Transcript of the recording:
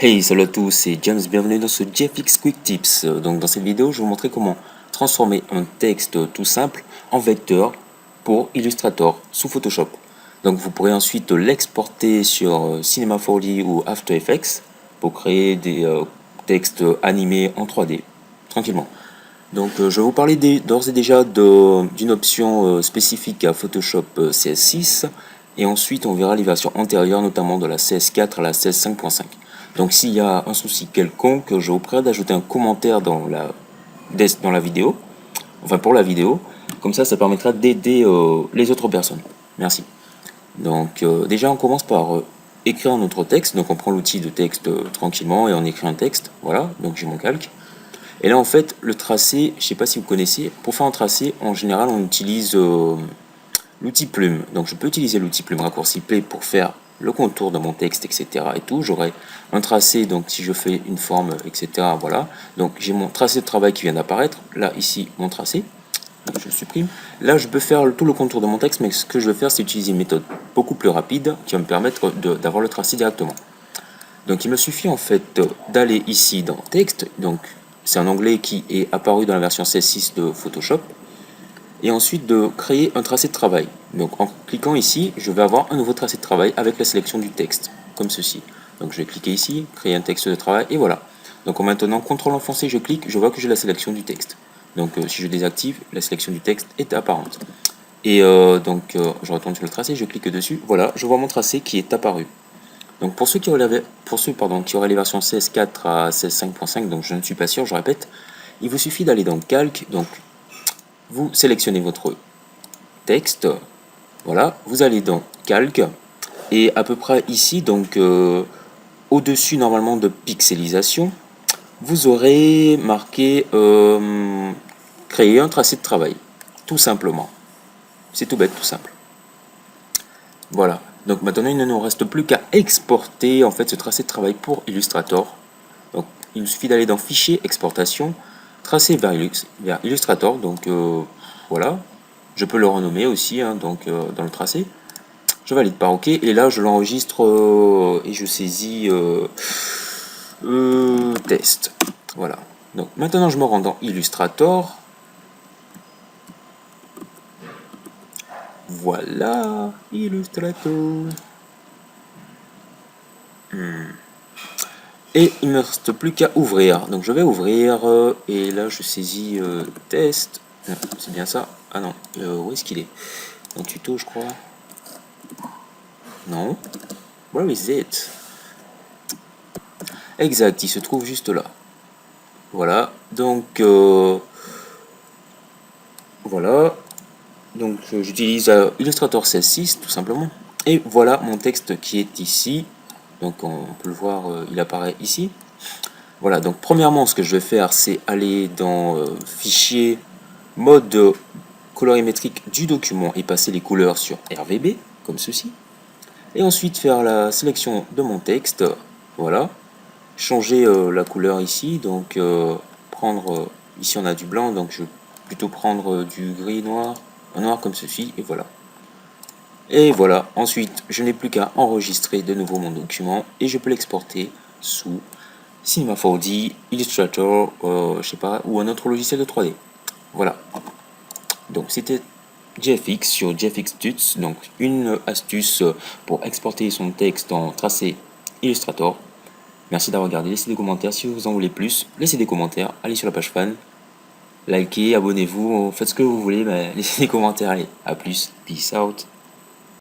Hey, salut à tous, c'est James, bienvenue dans ce GFX Quick Tips. Donc dans cette vidéo, je vais vous montrer comment transformer un texte tout simple en vecteur pour Illustrator sous Photoshop. Donc vous pourrez ensuite l'exporter sur Cinema 4D ou After Effects pour créer des textes animés en 3D, tranquillement. Donc je vais vous parler d'ores et déjà d'une option spécifique à Photoshop CS6 et ensuite on verra les versions antérieures, notamment de la CS4 à la CS5.5. Donc s'il y a un souci quelconque, je vous prie d'ajouter un commentaire dans la vidéo, enfin pour la vidéo, comme ça permettra d'aider les autres personnes. Merci. Donc déjà on commence par écrire notre texte, donc on prend l'outil de texte tranquillement et on écrit un texte, voilà, donc j'ai mon calque. Et là en fait le tracé, je sais pas si vous connaissez, pour faire un tracé en général on utilise l'outil plume. Donc je peux utiliser l'outil plume raccourci P pour faire le contour de mon texte, etc. et tout. J'aurai un tracé, donc si je fais une forme, etc. Voilà. Donc j'ai mon tracé de travail qui vient d'apparaître. Là, ici, mon tracé. Donc, je le supprime. Là, je peux faire tout le contour de mon texte, mais ce que je vais faire, c'est utiliser une méthode beaucoup plus rapide qui va me permettre d'avoir le tracé directement. Donc il me suffit en fait d'aller ici dans texte. Donc c'est un onglet qui est apparu dans la version 16.6 de Photoshop et ensuite de créer un tracé de travail. Donc en cliquant ici, je vais avoir un nouveau tracé de travail avec la sélection du texte, comme ceci. Donc je vais cliquer ici, créer un texte de travail, et voilà. Donc en maintenant, CTRL enfoncé, je clique, je vois que j'ai la sélection du texte. Donc si je désactive, la sélection du texte est apparente. Et je retourne sur le tracé, je clique dessus, voilà, je vois mon tracé qui est apparu. Donc pour ceux qui auraient, qui auraient les versions CS4 à CS5.5, donc je ne suis pas sûr, je répète, il vous suffit d'aller dans Calque, donc vous sélectionnez votre texte, voilà, vous allez dans Calque, et à peu près ici, donc au-dessus normalement de pixelisation, vous aurez marqué créer un tracé de travail, tout simplement. C'est tout bête, tout simple. Voilà, donc maintenant il ne nous reste plus qu'à exporter en fait ce tracé de travail pour Illustrator. Donc il nous suffit d'aller dans Fichier, Exportation, Tracé vers Illustrator, donc voilà. Je peux le renommer aussi, hein, donc dans le tracé. Je valide par OK, et là je l'enregistre et je saisis test. Voilà. Donc maintenant je me rends dans Illustrator. Voilà, Illustrator. Et il ne me reste plus qu'à ouvrir. Donc je vais ouvrir et là je saisis test. C'est bien ça. Ah non, où est-ce qu'il est? Dans tuto je crois. Non. Where is it? Exact, il se trouve juste là. Voilà. Donc voilà. Donc j'utilise Illustrator 16.6 tout simplement. Et voilà mon texte qui est ici. Donc on peut le voir, il apparaît ici. Voilà, donc premièrement ce que je vais faire c'est aller dans Fichier, Mode colorimétrique du document et passer les couleurs sur RVB, comme ceci. Et ensuite faire la sélection de mon texte, voilà. Changer la couleur ici, donc prendre, ici on a du blanc, donc je vais plutôt prendre du gris noir, un noir comme ceci, et voilà. Et voilà, ensuite je n'ai plus qu'à enregistrer de nouveau mon document et je peux l'exporter sous Cinema 4D, Illustrator, je sais pas, ou un autre logiciel de 3D. Voilà. Donc c'était GFX sur GFX Tuts, donc une astuce pour exporter son texte en tracé Illustrator. Merci d'avoir regardé, laissez des commentaires si vous en voulez plus, laissez des commentaires, allez sur la page fan, likez, abonnez-vous, faites ce que vous voulez, mais laissez des commentaires, allez, à plus, peace out.